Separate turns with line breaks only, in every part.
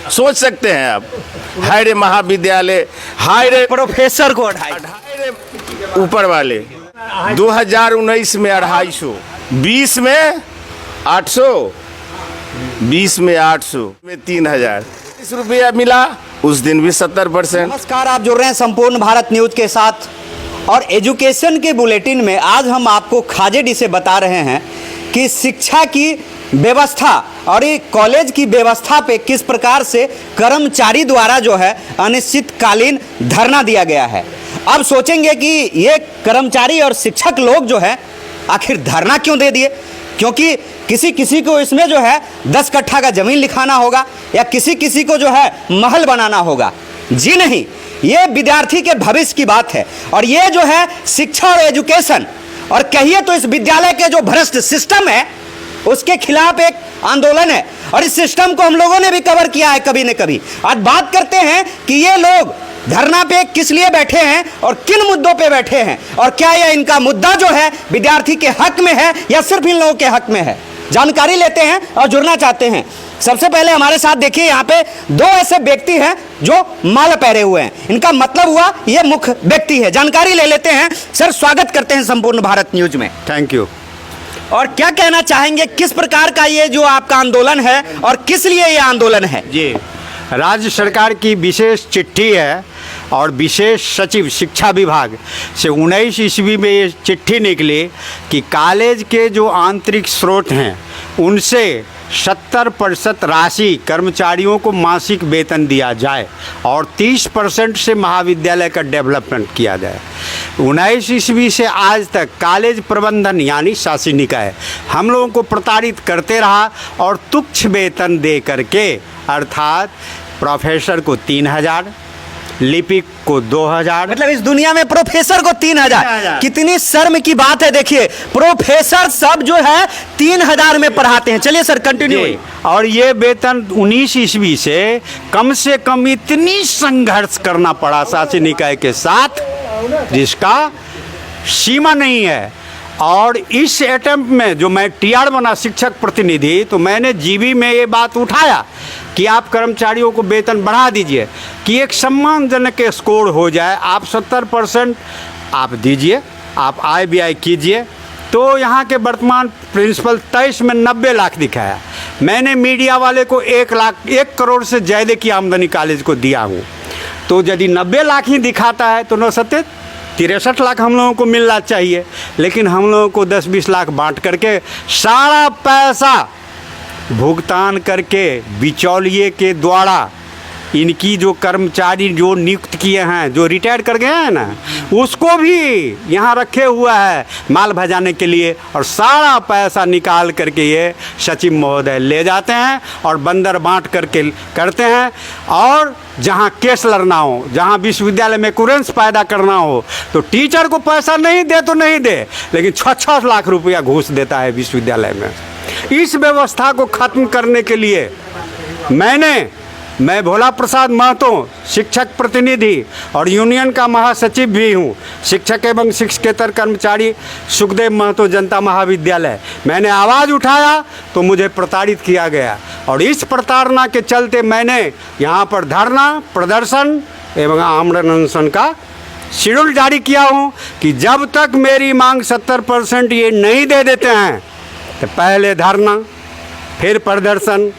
सोच सकते हैं आप। हाय रे महाविद्यालय, हाय रे
प्रोफेसर को
ऊपर वाले। 2019 में 250, 20 में 800, 20 में 800 में 3000 रुपया मिला, उस दिन भी 70%।
नमस्कार, आप जुड़ रहे हैं संपूर्ण भारत न्यूज के साथ और एजुकेशन के बुलेटिन में आज हम आपको खाजेडी से बता रहे हैं कि शिक्षा की व्यवस्था और ये कॉलेज की व्यवस्था पे किस प्रकार से कर्मचारी द्वारा जो है अनिश्चितकालीन धरना दिया गया है। अब सोचेंगे कि ये कर्मचारी और शिक्षक लोग जो है आखिर धरना क्यों दे दिए, क्योंकि किसी को इसमें जो है 10 कट्ठा का जमीन लिखाना होगा या किसी को जो है महल बनाना होगा। जी नहीं, ये विद्यार्थी के भविष्य की बात है और ये जो है शिक्षा और एजुकेशन और कहिए तो इस विद्यालय के जो भ्रष्ट सिस्टम है उसके खिलाफ एक आंदोलन है और इस सिस्टम को हम लोगों ने भी कवर किया है कभी न कभी। आज बात करते हैं कि ये लोग धरना पे किस लिए बैठे हैं और किन मुद्दों पे बैठे हैं और क्या यह इनका मुद्दा जो है विद्यार्थी के हक में है या सिर्फ इन लोगों के हक में है। जानकारी लेते हैं और जुड़ना चाहते हैं। सबसे पहले हमारे साथ देखिए यहाँ पे दो ऐसे व्यक्ति हैं जो माला पहने हुए हैं, इनका मतलब हुआ ये मुख्य व्यक्ति है। जानकारी ले लेते हैं। सर, स्वागत करते हैं संपूर्ण भारत न्यूज में।
Thank you.
और क्या कहना चाहेंगे, किस प्रकार का ये जो आपका आंदोलन है और किस लिए ये आंदोलन है?
जी, राज्य सरकार की विशेष चिट्ठी है और विशेष सचिव शिक्षा विभाग से 19 ईस्वी में ये चिट्ठी निकली कि कॉलेज के जो आंतरिक स्रोत हैं उनसे 70% राशि कर्मचारियों को मासिक वेतन दिया जाए और 30% से महाविद्यालय का डेवलपमेंट किया जाए। 19 ईस्वी से आज तक कॉलेज प्रबंधन यानी शासी निकाय हम लोगों को प्रताड़ित करते रहा और तुच्छ वेतन दे करके, अर्थात प्रोफेसर को 3000, लिपिक को 2000।
मतलब इस दुनिया में प्रोफेसर को 3000, कितनी शर्म की बात है। देखिए, प्रोफेसर सब जो है 3000 में पढ़ाते हैं। चलिए सर, कंटिन्यू।
और ये वेतन 19 ईस्वी से कम इतनी संघर्ष करना पड़ा शासी निकाय के साथ जिसका सीमा नहीं है। और इस अटेम्प्ट में जो मैं टीआर बना शिक्षक प्रतिनिधि, तो मैंने जीबी में ये बात उठाया कि आप कर्मचारियों को वेतन बढ़ा दीजिए कि एक सम्मानजनक स्कोर हो जाए। आप 70% आप दीजिए, आप आय व्यय कीजिए। तो यहाँ के वर्तमान प्रिंसिपल 23 में 90 लाख दिखाया। मैंने मीडिया वाले को 1 करोड़ से ज़्यादा की आमदनी कॉलेज को दिया हूँ। तो यदि 90 लाख ही दिखाता है तो 9 सत्ते 63 लाख हम लोगों को मिलना चाहिए, लेकिन हम लोगों को 10-20 लाख बांट करके सारा पैसा भुगतान करके बिचौलिए के द्वारा इनकी जो कर्मचारी जो नियुक्त किए हैं, जो रिटायर कर गए हैं ना, उसको भी यहाँ रखे हुआ है माल भजाने के लिए और सारा पैसा निकाल करके ये सचिव महोदय ले जाते हैं और बंदर बांट करके करते हैं। और जहाँ केस लड़ना हो, जहाँ विश्वविद्यालय में कुरेंस पैदा करना हो, तो टीचर को पैसा नहीं दे तो नहीं दे, लेकिन 6-6 लाख रुपया घूस देता है विश्वविद्यालय में। इस व्यवस्था को खत्म करने के लिए मैं भोला प्रसाद महतो, शिक्षक प्रतिनिधि और यूनियन का महासचिव भी हूँ, शिक्षक एवं शिक्षकेतर कर्मचारी सुखदेव महतो जनता महाविद्यालय, मैंने आवाज़ उठाया तो मुझे प्रताड़ित किया गया और इस प्रताड़ना के चलते मैंने यहाँ पर धरना, प्रदर्शन एवं आमरण अनशन का शेड्यूल जारी किया हूँ कि जब तक मेरी मांग 70% ये नहीं दे देते हैं तो पहले धरना, फिर प्रदर्शन,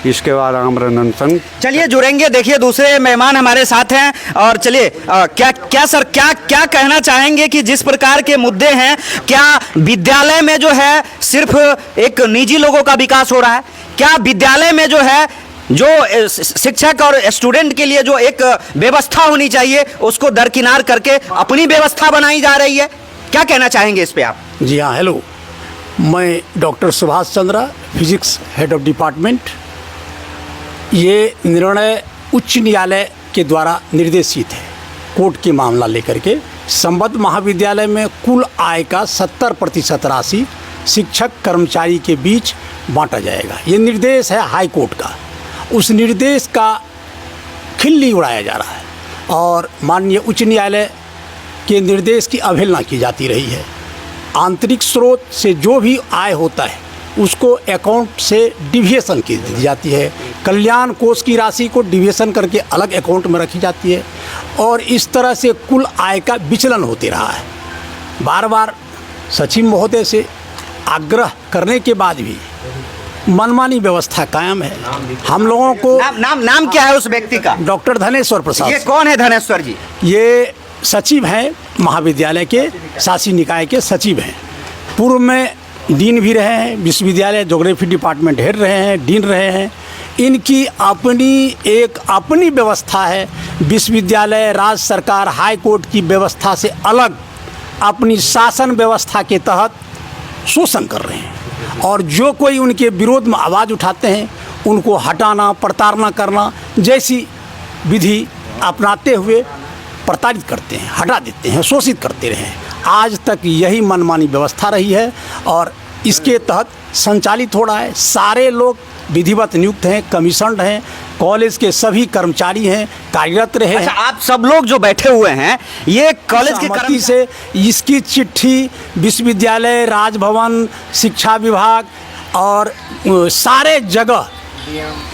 इसके बाद आमरण अनशन।
चलिए जुड़ेंगे। देखिए, दूसरे मेहमान हमारे साथ हैं और चलिए क्या कहना चाहेंगे कि जिस प्रकार के मुद्दे हैं, क्या विद्यालय में जो है सिर्फ एक निजी लोगों का विकास हो रहा है? क्या विद्यालय में जो है जो शिक्षक और स्टूडेंट के लिए जो एक व्यवस्था होनी चाहिए उसको दरकिनार करके अपनी व्यवस्था बनाई जा रही है? क्या कहना चाहेंगे इस पे आप?
जी हाँ, हेलो, मैं doctor Subhash Chandra, physics head of department. ये निर्णय उच्च न्यायालय के द्वारा निर्देशित है। कोर्ट की मामला लेकर के संबद्ध महाविद्यालय में कुल आय का 70% राशि शिक्षक कर्मचारी के बीच बांटा जाएगा। ये निर्देश है हाई कोर्ट का। उस निर्देश का खिल्ली उड़ाया जा रहा है और माननीय उच्च न्यायालय के निर्देश की अवहेलना की जाती रही है। आंतरिक स्रोत से जो भी आय होता है उसको अकाउंट से डिविएशन की दी जाती है कल्याण कोष की राशि को डिविएशन करके अलग अकाउंट में रखी जाती है और इस तरह से कुल आय का विचलन होते रहा है। बार बार सचिव महोदय से आग्रह करने के बाद भी मनमानी व्यवस्था कायम है। हम लोगों को
नाम क्या है उस व्यक्ति का?
डॉक्टर धनेश्वर प्रसाद।
ये कौन है धनेश्वर जी?
ये सचिव हैं, महाविद्यालय के शासी निकाय के सचिव हैं। पूर्व में डीन भी रहे हैं, विश्वविद्यालय ज्योग्राफी डिपार्टमेंट हेड रहे हैं, डीन रहे हैं। इनकी अपनी व्यवस्था है। विश्वविद्यालय, राज्य सरकार, हाई कोर्ट की व्यवस्था से अलग अपनी शासन व्यवस्था के तहत शोषण कर रहे हैं और जो कोई उनके विरोध में आवाज़ उठाते हैं उनको हटाना, प्रताड़ना करना जैसी विधि अपनाते हुए प्रताड़ित करते हैं, हटा देते हैं, शोषित करते रहे। आज तक यही मनमानी व्यवस्था रही है और इसके तहत संचालित हो रहा है। सारे लोग विधिवत नियुक्त हैं, कमीशन्ड हैं, कॉलेज के सभी कर्मचारी हैं, कार्यरत रहे हैं।
अच्छा, आप सब लोग जो बैठे हुए हैं ये कॉलेज के
सहमति से इसकी चिट्ठी विश्वविद्यालय, राजभवन, शिक्षा विभाग और सारे जगह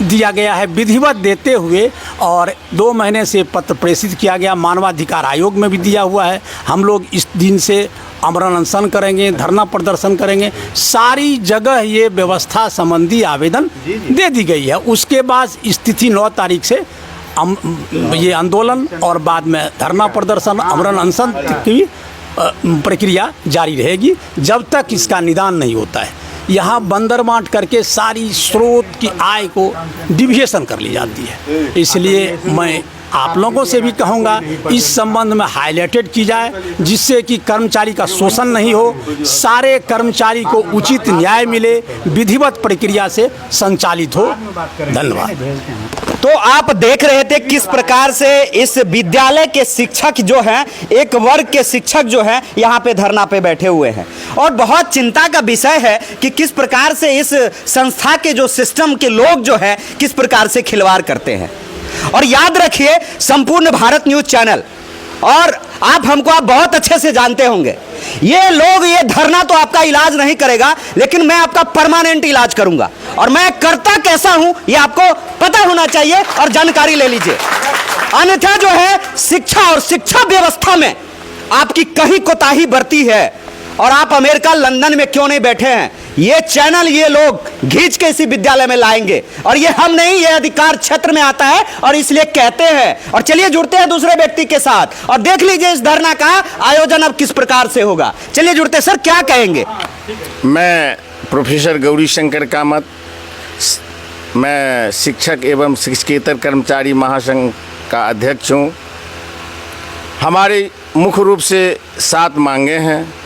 दिया गया है, विधिवत देते हुए, और 2 महीने से पत्र प्रेषित किया गया। मानवाधिकार आयोग में भी दिया हुआ है। हम लोग इस दिन से आमरण अनशन करेंगे, धरना प्रदर्शन करेंगे। सारी जगह ये व्यवस्था संबंधी आवेदन दे दी गई है। उसके बाद स्थिति 9 तारीख से ये आंदोलन और बाद में धरना प्रदर्शन, आमरण अनशन की प्रक्रिया जारी रहेगी जब तक इसका निदान नहीं होता है। यहाँ बंदर बांट करके सारी स्रोत की आय को डिविएशन कर ली जाती है। इसलिए मैं आप लोगों से भी कहूँगा इस संबंध में हाईलाइटेड की जाए जिससे कि कर्मचारी का शोषण नहीं हो, सारे कर्मचारी को उचित न्याय मिले, विधिवत प्रक्रिया से संचालित हो। धन्यवाद।
तो आप देख रहे थे किस प्रकार से इस विद्यालय के शिक्षक जो हैं, एक वर्ग के शिक्षक जो हैं यहाँ पे धरना पे बैठे हुए हैं और बहुत चिंता का विषय है कि किस प्रकार से इस संस्था के जो सिस्टम के लोग जो है किस प्रकार से खिलवाड़ करते हैं। और याद रखिए, संपूर्ण भारत न्यूज चैनल और आप बहुत अच्छे से जानते होंगे, ये लोग, ये धरना तो आपका इलाज नहीं करेगा, लेकिन मैं आपका परमानेंट इलाज करूंगा। और मैं करता कैसा हूं ये आपको पता होना चाहिए और जानकारी ले लीजिए। अन्यथा जो है शिक्षा और शिक्षा व्यवस्था में आपकी कहीं कोताही बरती है और आप अमेरिका, लंदन में क्यों नहीं बैठे हैं, ये चैनल, ये लोग खींच के इसी विद्यालय में लाएंगे। और ये हम नहीं, ये अधिकार क्षेत्र में आता है और इसलिए कहते हैं। और चलिए जुड़ते हैं दूसरे व्यक्ति के साथ और देख लीजिए इस धरना का आयोजन अब किस प्रकार से होगा। चलिए जुड़ते। सर, क्या कहेंगे?
मैं प्रोफेसर गौरी शंकर कामत, मैं शिक्षक एवं शिक्षकेतर कर्मचारी महासंघ का अध्यक्ष हूँ। हमारी मुख्य रूप से 7 मांगे हैं।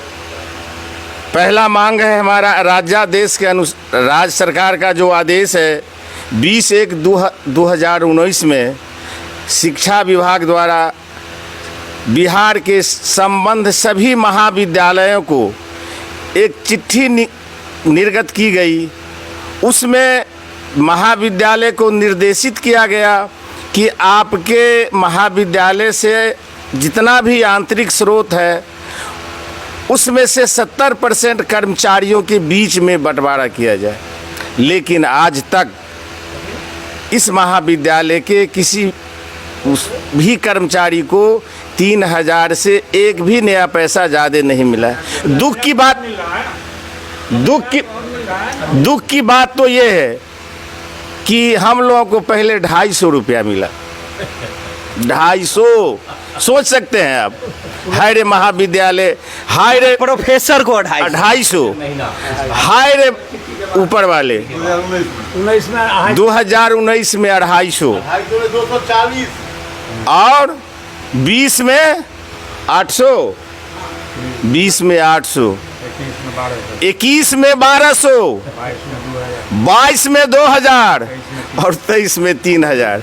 पहला मांग है हमारा राज्यादेश के राज्य सरकार का जो आदेश है 20/1/2019 में शिक्षा विभाग द्वारा बिहार के संबंध सभी महाविद्यालयों को एक चिट्ठी निर्गत की गई। उसमें महाविद्यालय को निर्देशित किया गया कि आपके महाविद्यालय से जितना भी आंतरिक स्रोत है उसमें से 70% कर्मचारियों के बीच में बंटवारा किया जाए। लेकिन आज तक इस महाविद्यालय के किसी भी कर्मचारी को 3000 से एक भी नया पैसा ज़्यादा नहीं मिला है। दुख की बात तो ये है कि हम लोगों को पहले 250 रुपया मिला। 250, सोच सकते हैं आप। हाय रे महाविद्यालय, हाय रे
प्रोफेसर को
250, हाय रे ऊपर वाले 2019 में 250 और 20 में 800, 20 में 800, 21 में 1200, 22 में 2000 और 23 में 3000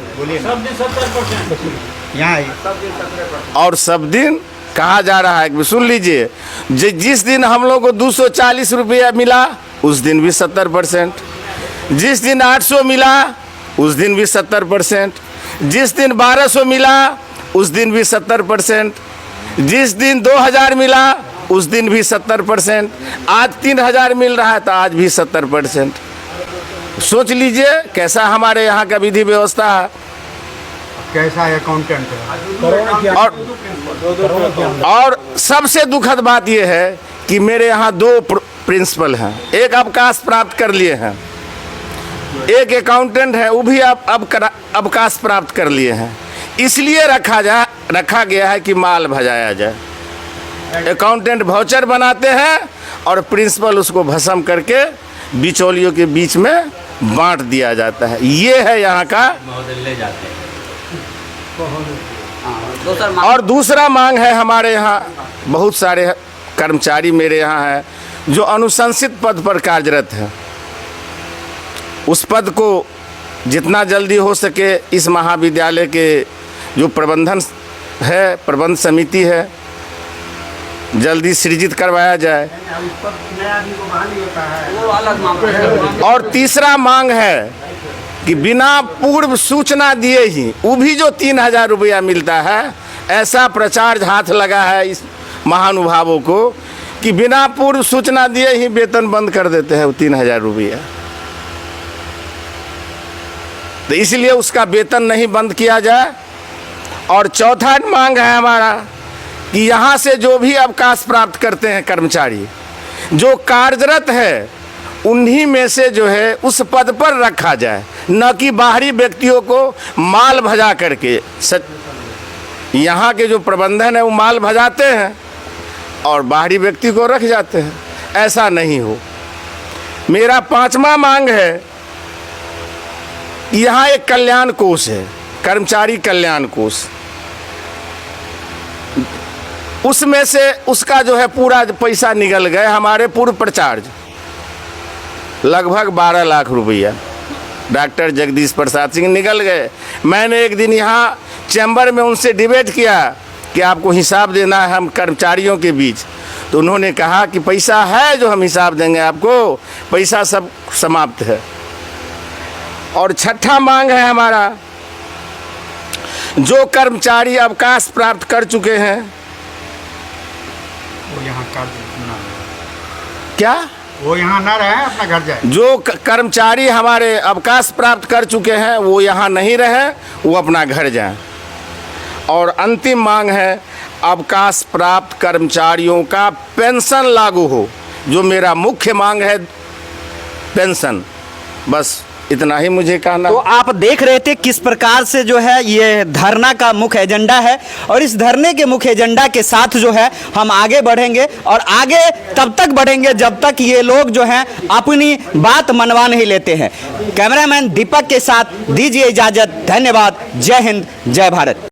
और सब दिन कहा जा रहा है। सुन लीजिए, जिस दिन हम लोग को 240 रुपया मिला उस दिन भी 70%, जिस दिन 800 मिला उस दिन भी 70%, जिस दिन 1200 मिला उस दिन भी 70%, जिस दिन 2000 मिला उस दिन भी 70%, आज 3000 मिल रहा है तो आज भी 70%। सोच लीजिए कैसा हमारे यहाँ का विधि व्यवस्था है।
कैसा अकाउंटेंट है?
और सबसे दुखद बात यह है कि मेरे यहाँ दो प्रिंसिपल हैं, एक अवकाश प्राप्त कर लिए हैं, एक अकाउंटेंट है वो भी अवकाश प्राप्त कर लिए हैं। इसलिए रखा गया है कि माल भजाया जाए। अकाउंटेंट वाउचर बनाते हैं और प्रिंसिपल उसको भस्म करके बिचौलियों के बीच में बांट दिया जाता है। ये है यहाँ का। और दूसरा मांग है हमारे यहाँ, बहुत सारे कर्मचारी मेरे यहाँ हैं जो अनुशंसित पद पर कार्यरत हैं। उस पद को जितना जल्दी हो सके इस महाविद्यालय के जो प्रबंधन है, प्रबंध समिति है, जल्दी सृजित करवाया जाए। और तीसरा मांग है कि बिना पूर्व सूचना दिए ही, वो भी जो 3,000 रुपया मिलता है, ऐसा प्रचार हाथ लगा है इस महानुभावों को कि बिना पूर्व सूचना दिए ही वेतन बंद कर देते हैं वो 3,000 रुपया। तो इसलिए उसका वेतन नहीं बंद किया जाए। और चौथा मांग है हमारा कि यहाँ से जो भी अवकाश प्राप्त करते हैं कर्मचारी जो कार्यरत है, उन्हीं में से जो है उस पद पर रखा जाए, न कि बाहरी व्यक्तियों को माल भजा करके। यहाँ के जो प्रबंधन है वो माल भजाते हैं और बाहरी व्यक्ति को रख जाते हैं, ऐसा नहीं हो। मेरा पांचवा मांग है, यहाँ एक कल्याण कोष है, कर्मचारी कल्याण कोष, उसमें से उसका जो है पूरा पैसा निकल गए। हमारे पूर्व प्रचार्ज लगभग 12 लाख रुपया डॉक्टर जगदीश प्रसाद सिंह निकल गए। मैंने एक दिन यहाँ चैम्बर में उनसे डिबेट किया कि आपको हिसाब देना है हम कर्मचारियों के बीच, तो उन्होंने कहा कि पैसा है जो हम हिसाब देंगे आपको, पैसा सब समाप्त है। और छठा मांग है हमारा, जो कर्मचारी अवकाश प्राप्त कर चुके हैं,
वो यहाँ
क्या
वो यहाँ ना रहे, अपना घर जाए।
जो कर्मचारी हमारे अवकाश प्राप्त कर चुके हैं वो यहाँ नहीं रहे, वो अपना घर जाएं। और अंतिम मांग है, अवकाश प्राप्त कर्मचारियों का पेंशन लागू हो, जो मेरा मुख्य मांग है पेंशन। बस इतना ही मुझे कहना।
तो आप देख रहे थे किस प्रकार से जो है ये धरना का मुख्य एजेंडा है, और इस धरने के मुख्य एजेंडा के साथ जो है हम आगे बढ़ेंगे, और आगे तब तक बढ़ेंगे जब तक ये लोग जो हैं अपनी बात मनवा नहीं लेते हैं। कैमरामैन दीपक के साथ दीजिए इजाजत। धन्यवाद। जय हिंद, जय भारत।